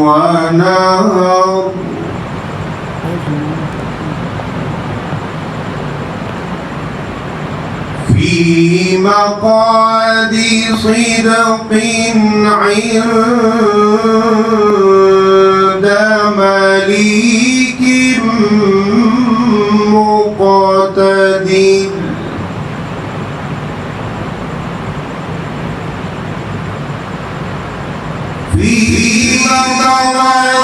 ونهر في مقعد صدق عند مليك مقتدر في مقعد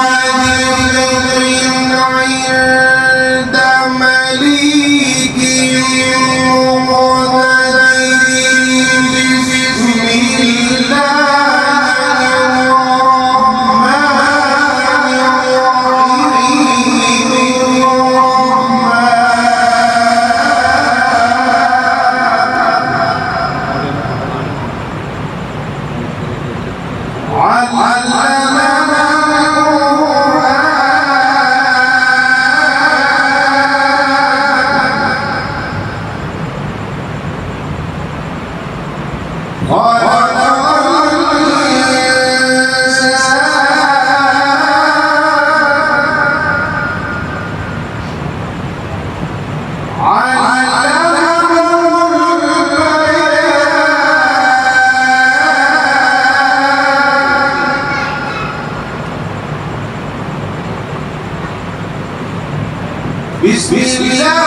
صدق عند مليك بسم الله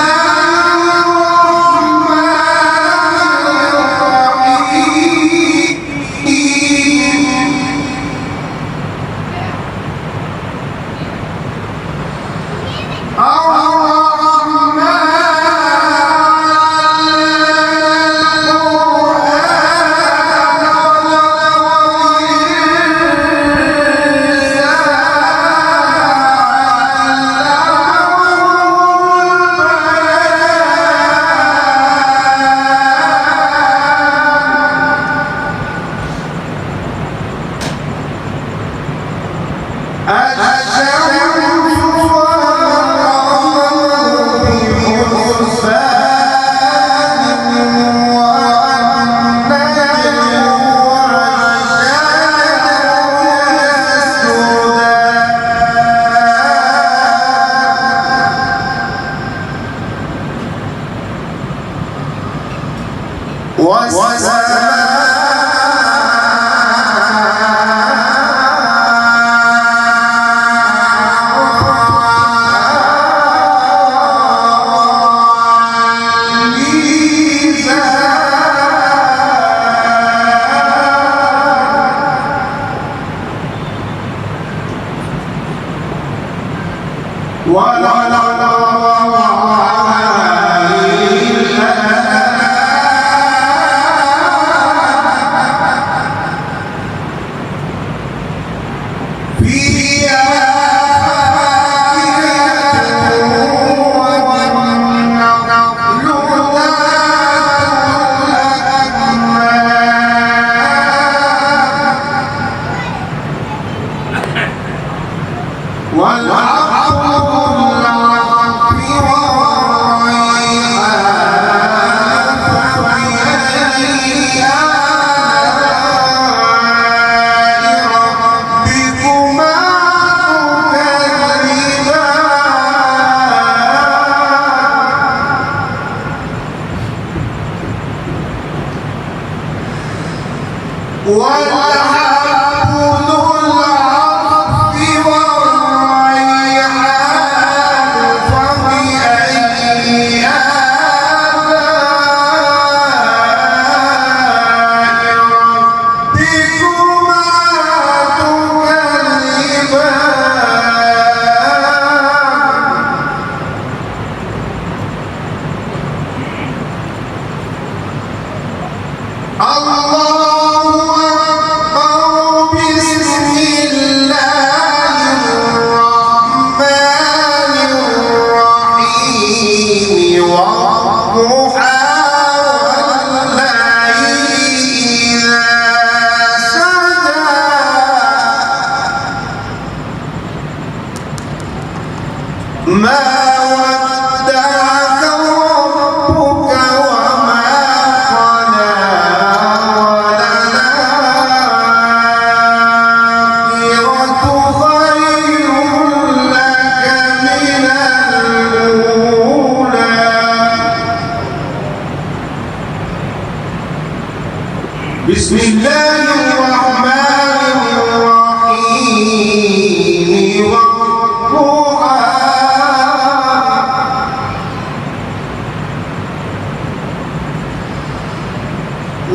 بسم الله الرحمن الرحيم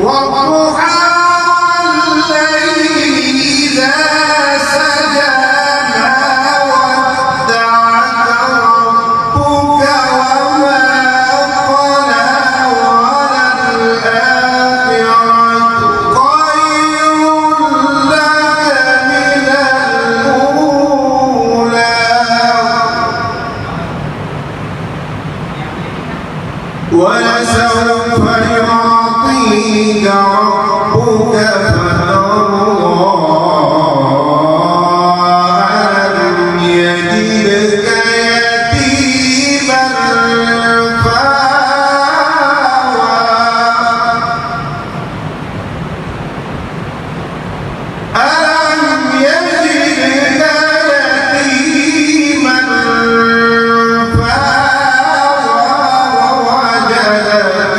والضحى والليل إذا سجى ما ودعك ربك وما قلى وللآخرة خير لك من الأولى ولسوف يعطيك ربك فترضى ألم يجدك يتيما فآوى ألم يجدك يتيما فآوى ووجدك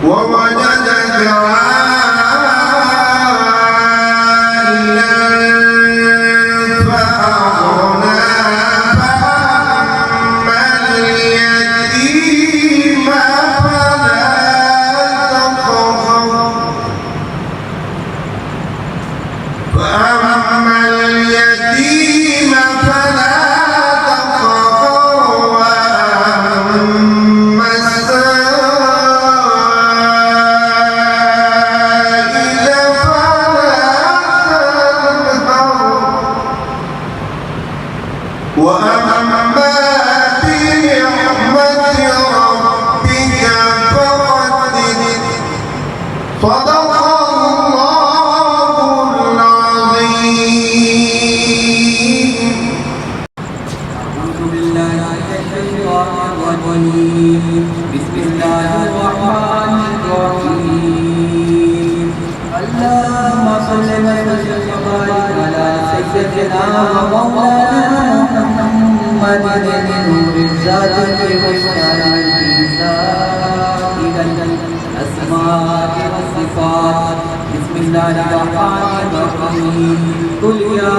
ووجدك عائلا فأغنى فأما اليتيم فلا تقهر فأما اليتيم فلا تقهر وأما وأما بنعمة ربك فحدث صدق الله العظيم. أعوذ بالله من الشيطان الرجيم. بسم الله الرحمن الرحيم. اللهم صل وسلم وبارك على سيدنا ومولانا محمد نور الذات وشان إلى الأسماء والصفات. بسم الله الرحمن الرحيم. قل يا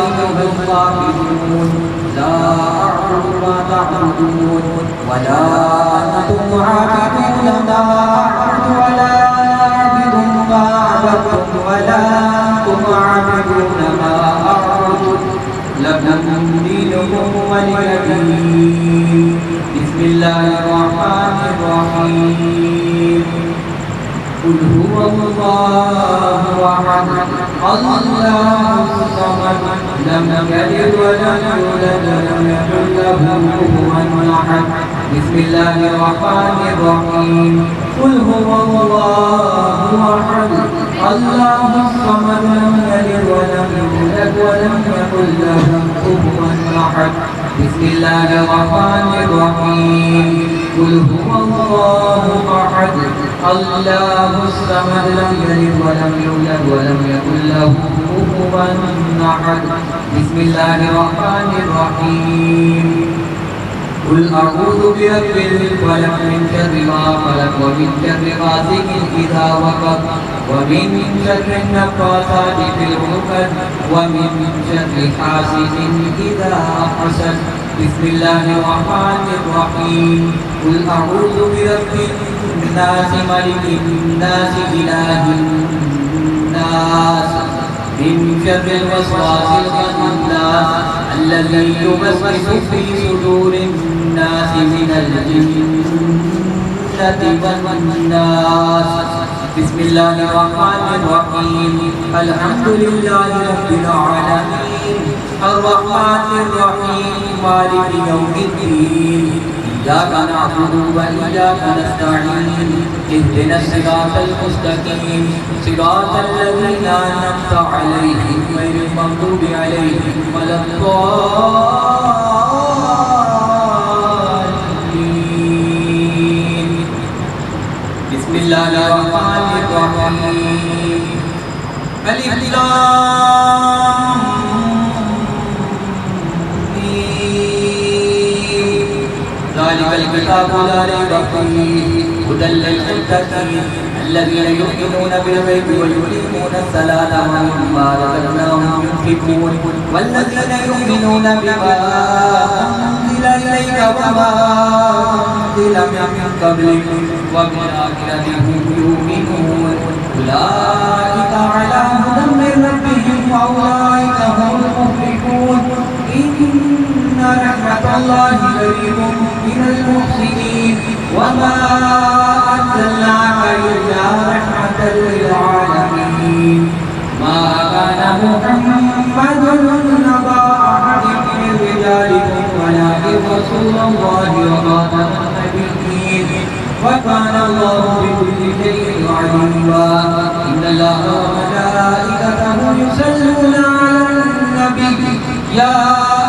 أيها الكافرون لا أعبد ما تعبدون ولا أنتم عابدون ما أعبد ولا أعبد ما عبدتم ولا أنتم عابدون ما أعبد لكم دينكم ولي دين. بسم الله الرحمن الرحيم. قل هو الله أحد الله الصمد لم يلد ولم يولد ولم يكن له كفوا أحد. بسم الله الرحمن الرحيم. قل هو الله أحد الله الصمد لم يلد ولم يولد ولم يكن له كفوا أحد. بسم الله الرحمن الرحيم. قل هو الله أحد الله الصمد لم يلد ولم يولد ولم يكن له كفوا أحد. بسم الله الرحمن الرحيم. قل أعوذ برب الفلق من شر ما خلق ومن شر غاسق إذا وقب ومن شر النفاثات في العقد ومن شر حاسد إذا حسد. بسم الله الرحمن الرحيم. قل أعوذ برب الناس ملك الناس إله الناس من شر الوسواس الخناس الذي يوسوس في صدور الناس من الجنة والناس. بسم الله الرحمن الرحيم. الحمد لله رب العالمين الرحمن الرحيم مالك يوم الدين. إياك نعبد وإياك نستعين اهدنا الصراط المستقيم صراط الذين أنعمت عليهم غير المغضوب عليهم ولا الضالين. بسم الله الرحمن الرحيم. ألف لام الكتاب لا ريب فيه هدى للمتقين الذين يؤمنون بالغيب ويقيمون الصلاة ومما رزقناهم ينفقون والذين يؤمنون بما أنزل إليك وما أنزل من قبلك وبالآخرة هم يؤمنون أولئك على هدى من ربهم وأولئك هم المفلحون إن رحمة الله قريب من المحسنين وما أرسلناك إلا رحمة للعالمين ما كان محمد أبا أحد من رجالكم ولكن رسول الله وخاتم النبيين وكان الله بكل شيء عليما إن الله وملائكته يصلون على النبي يا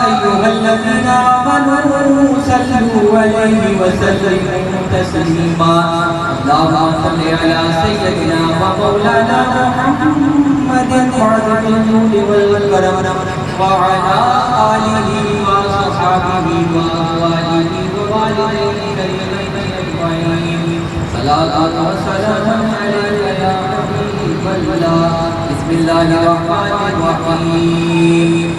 أيها الذين آمنوا صلوا عليه وسلموا تسليما اللهم صل على سيدنا ومولانا محمد وعلى الجود والكرم وعلى آله وصحبه وأزواجه ووالديه أجمعين صلاة وسلام عليك يا حبيب الله بسم الله الرحمن الرحيم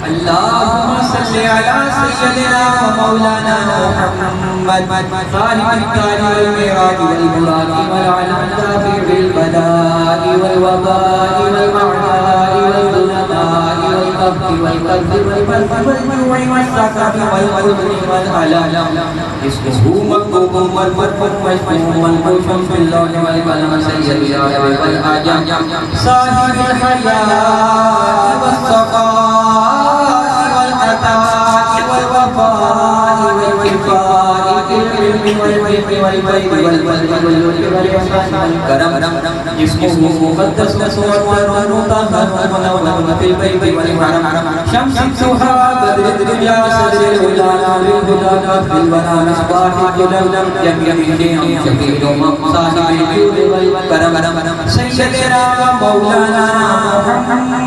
اللهم صل على سيدنا ومولانا محمد صاحب الكار والمعراج والبراق والعلم الدافع بالبلاء والوباء والمعداء والظلماء والقبض والقذف والبلف والجوع والسكر والحزن والألم اسمه مكتوب والمرفوع واسمه منقوش في اللوح والقلم سيد العرب والعجم صاحب الحياة والسقاء والعطاء والوفاء والوفاء بالعلم والحلم والبيت والبذل والجود والإحسان والكرم اسمه مقدس ومطهر ومطهر ومنور في البيت والحرم شمس الضحى بدر الدنيا سر الهدى نور الهدى كف البنا مصباح الظلم يمين شيء شفيع صاحب الجود والكرم سيدنا مولانا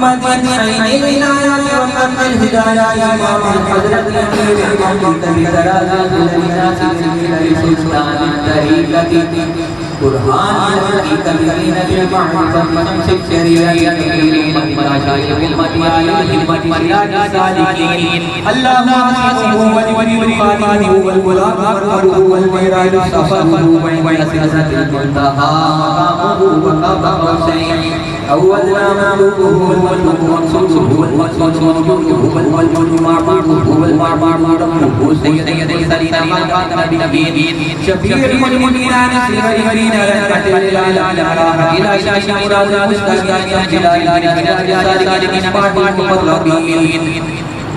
محمد عين العناية وقلب الهداية إمام الحضرة أمير المؤمنين بتراجع الناس سلطان الطريقة قرآن الحقيقة بين المعرفة شمس الشريعة بالمديات الصالحين اللهم صل ولي الخاتم والبلاغ مرمره والميراج صفاه بين سدرة المنتهى مقامه وقاب قوسين أول مملوكه والمقصوده والمقصوده والموجود معبوده والمعبود سيد سيدنا مقام النبيين شفيع المؤمنين سيدنا رحمة للعالمين إلى مراد مستقيم إلى صادقين المقربين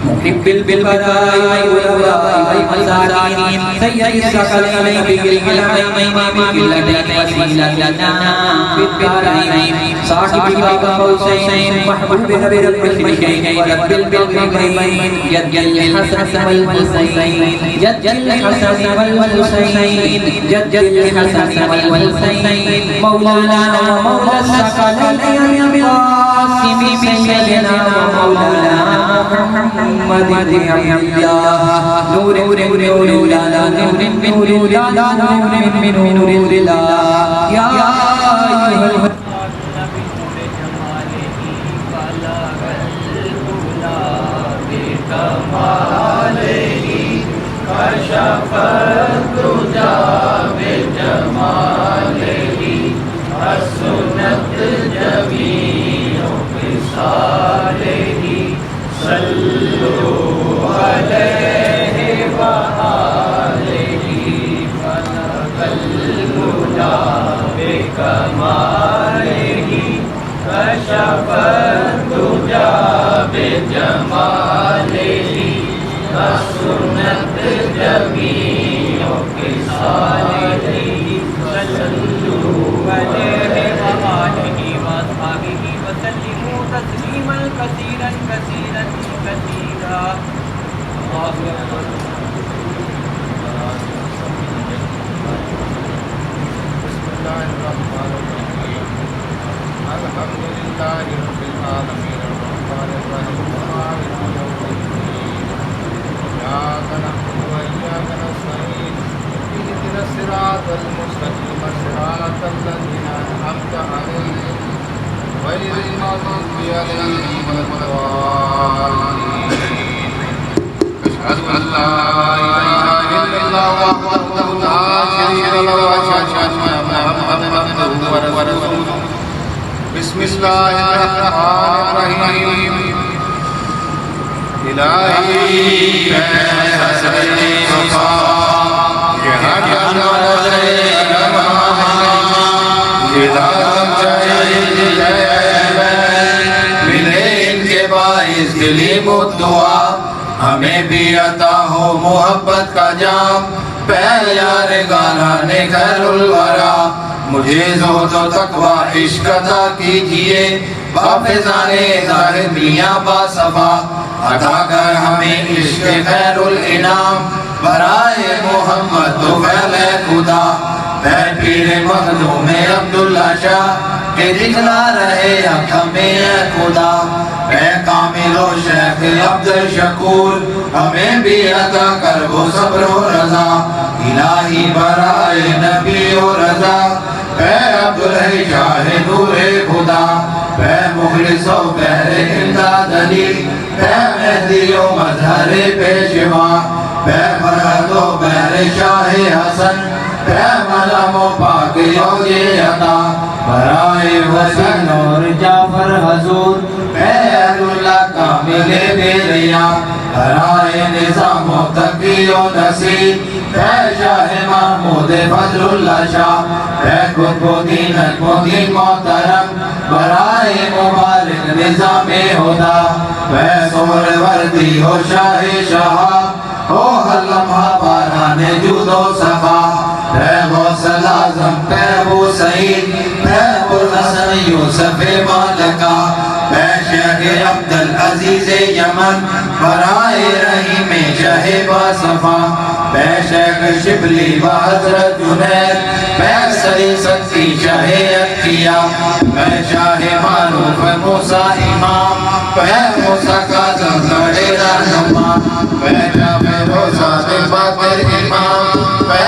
محب بالبرايا والولاء والمساكين سيد الثقلين بالعلمين باللدين وسيلتنا في الدارين صاحب باب قوسين محبوب برب المشركين ورب البلدين جد الحسن والحسين جد الحسن والحسين جد الحسن والحسين مولانا ومولى الثقلين بالقاسم سيدنا ومولانا محمد بن عبد الله نور من نور الله نور من نور الله نور من نور الله يا أيها كشف الدجى بجماله السنة جميع خصاله صلوا عليه وآله فلك الهدى بكماله كشف الدجى بجماله السنة جميع خصاله صلوا عليه وآله وأصحابه وسلموا تسليما كثيرا كثيرا كثيرا الله أكبر بسم الله الرحمن الرحيم الحمد لله رب العالمين الرحمن الرحيم مالك يوم الدين إياك نعبد وإياك وإياك نستعين اهدنا الصراط المستقيم صراط الذين أنعمت عليهم غير المغضوب عليهم ولا الضالين أشهد أن لا إله إلا الله وحده لا شريك له وأشهد أن محمدا عبده ورسوله بسم الله الرحمن الرحيم إلهي حسني وصاب جهان ملے ان کے باعث دلی دعا ہمیں بھی عطا ہو محبت کا جام پہل یار گالانے خیر الورا مجھے زہد و تقوی عشق عطا کیجئے بافزان ظاہر میاں باصفا عطا کر ہمیں عشق خیر الانام برائے محمد تو فعل خدا میں پیر مخدوم عبداللہ شاہ کہ دکھلا رہے اب ہمیں خدا میں کامل و شیخ عبدالشکور ہمیں بھی عطا کر وہ صبر و رضا الہی برائے نبی و رضا اے عبدالحی شاہ نور خدا اے مخلص و بحر امداد علی اے مہدی و مظہر پیشوا اے فرحت و بحر شاہ حسن اے ملم و پاک یوج عطا برائے حسین اور جعفر حضور اے اہل اللہ کامل بیریا برائے نظام و تقی و نصیر اے شاہ محمود فضل اللہ شاہ اے قطب دین المدین محترم برائے مبارک نظام ہدا اے سور وردی ہو شاہ شاہ او ہر لمحہ باران جود و صفا اے غوث العظم اے ابو سعید اے ابو الحسن یوسف مالکا اے شیخ عبدالعزیز یمن برائے رحیم شاہ باصفا اے شیخ شبلی و حضرت جنید اے سری سکتی شاہ اتقیا اے شاہ معروف موسیٰ امام اے موسیٰ قاسم بڑے رہنما اے شاہ روزہ باقر امام اے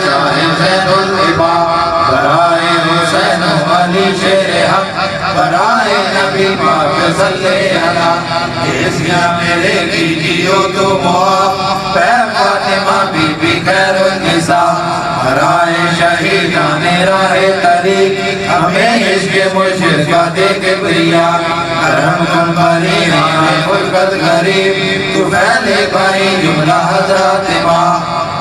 شاہ زین العباد برائے حسین و علی شیر حق برائے نبی پاک صلی اللہ اسیا میرے کیجیو تو معاف اے فاطمہ بی بی خیر النساء برائے شہیدان راہ طریق ہمیں عشق مشرقہ دے کبریا کرم کن بری آئے خلقت غریب تو پہلے بھائی جملہ حضرات ماں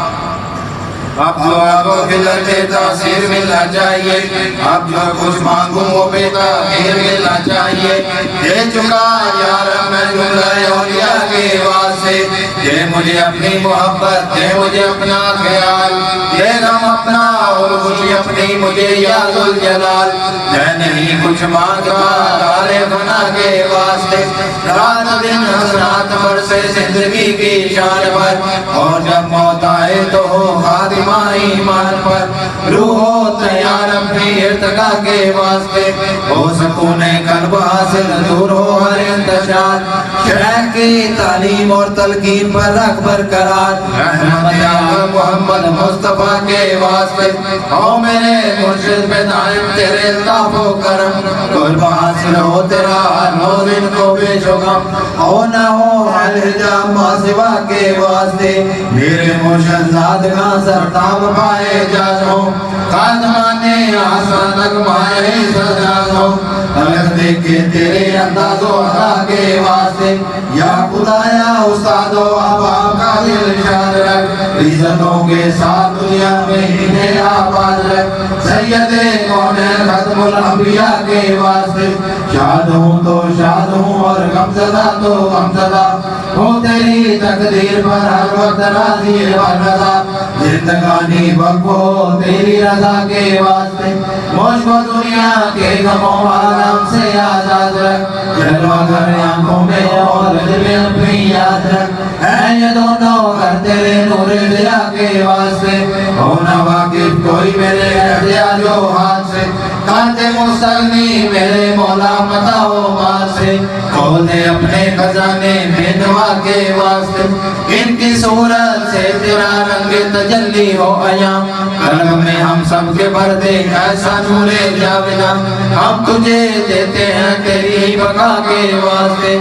اب دعا کو خلت تاثیر ملنا چاہیے اب جو کچھ مانگوں وہ بے تاخیر ملنا چاہیے دے چکا یار میں جملہ اولیاء کے واسطے دے مجھے اپنی محبت دے مجھے اپنا خیال دے غم اپنا اور خوشی اپنی مجھے یا ذوالجلال میں نہیں کچھ مانگا دارے بنا کے واسطے رات دن حسنات برسے زندگی کی شان پر اور جب موت آئے تو ہو خادم ایمان پر روح و تیار اپنی ارتقا کے واسطے ہو سکون قلب حاصل دور ہو ہر انتشار شرح کی تعلیم اور تلقین پر رکھ برقرار احمد محمد مصطفیٰ کے واسطے او میرے مرشد پہ دائم تیرے الطاف و کرم قلب حاصل ہو تیرا نو دن کو بے شغم او نہ ہو الحجاب ما سوا کے واسطے میرے مرشد زادگاں سرطاب پائے جازوں خادمانے آسان نگمائے سجازوں تلک دیکھے تیرے انداز و عطا کے واسطے یا خدایا استاد و عوام کا دل شاد رکھ عزتوں کے ساتھ دنیا میں انہیں آباد رکھ سید کونین ختم الانبیاء کے واسطے شاد ہوں تو شاد ہوں اور غمزدہ تو غمزدہ ہو تیری تقدیر پر ہر وقت راضی و رضا زندگانی وقف ہو تیری رضا کے واسطے مجھ کو دنیا کے غم و عالم سے آزاد رکھ جلوہ کر آنکھوں میں اور دل میں اپنی یاد رکھ اے یہ دونوں کر تیرے نور دیا کے واسطے ہونا واقف کوئی میرے احتیا جو ہاتھ سے کانتے مستغنی میرے مولا متا ہو ماں سے کھول دے اپنے خزانے میں دعا کے واسطے ان کی صورت سے تیرا رنگ تجلی ہو ایام قلب میں ہم سب کے بھر دے ایسا نور جاویدہ ہم تجھے دیتے ہیں تیری بقا کے واسطے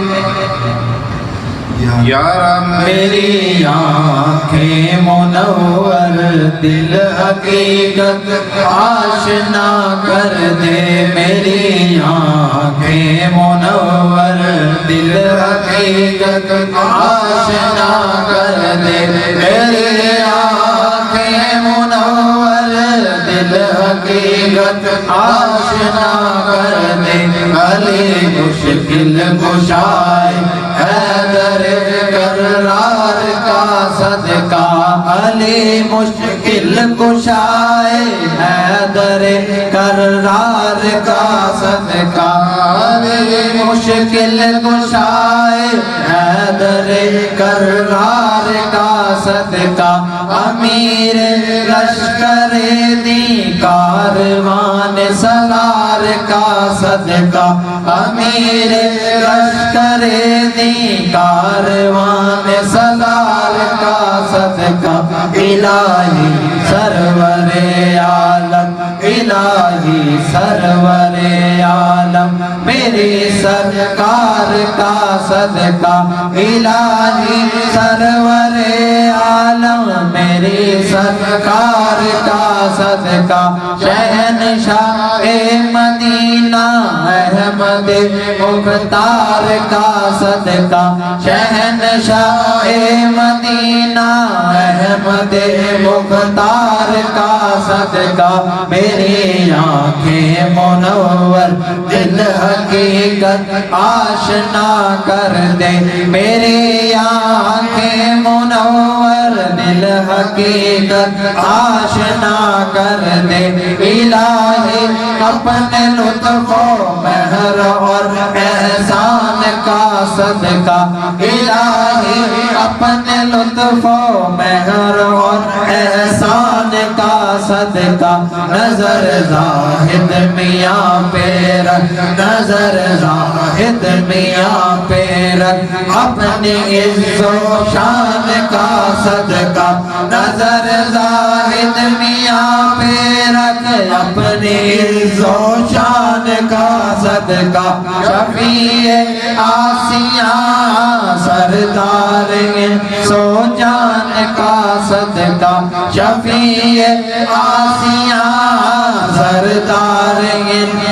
یا رب میری آنکھیں منور دل حقیقت آشنا کر دے میری آنکھیں منور دل حقیقت آشنا کر دے میری آنکھیں منور دل حقیقت آشنا کر دے علی مشکل کشائے حیدر کرار کا صدقہ علی مشکل کشائے حیدر کرار کا صدقہ علی مشکل کشائے حیدر کرار کا صدقہ امیر لشکر دی کاروان سالار کا صدقہ امیر لشکر دی کاروان سالار کا صدقہ الہی سرور عالم الہی سرور عالم میری سرکار کا صدقہ الہی سرور عالم میری سرکار کا صدقہ شہنشاہ مدینہ احمد مختار کا صدقہ شہنشاہ مدینہ احمد مختار کا صدقہ میری آنکھیں منور دل حقیقت آشنا کر دے میری آنکھیں منور دل حقیقت آشنا کر دے الہی اپنے لطف و مہر اور احسان کا صدقہ الہی اپنے لطف و مہر اور احسان کا صدقہ نظر زاہد میاں پہ رکھ نظر زاہد میاں پہ رکھ اپنی عز و شان کا صدقہ نظر زاہد میاں پہ رکھ اپنی عز و شان کا صدقہ شفیع آسیاں سردار سو جان کا صدقہ شفیع آسیاں سردار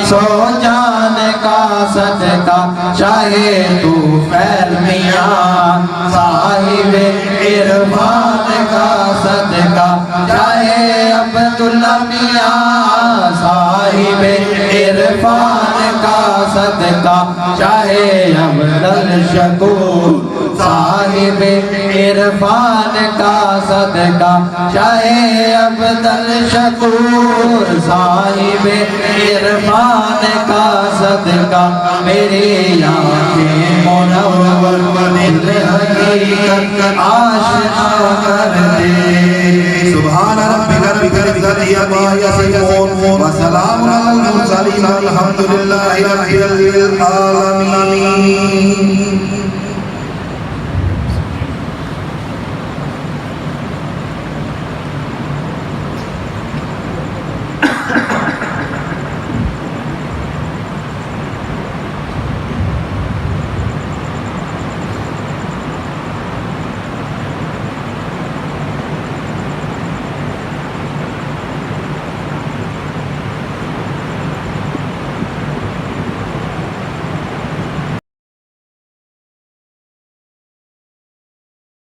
سو جان کا صدقہ چاہے تو خیر میاں صاحب عرفان کا صدقہ چاہے عبداللہ میاں صاحب عرفان کا صدقہ چاہے عبدالشکور صاحب عرفان کا صدقہ چاہے عبدالشکور صاحب عرفان کا صدقہ میری آنکھیں منور دل حقیقت آشنا کر دے سبحان ربک رب العزت عما یصفون وسلام علی المرسلین والحمد للہ رب العالمین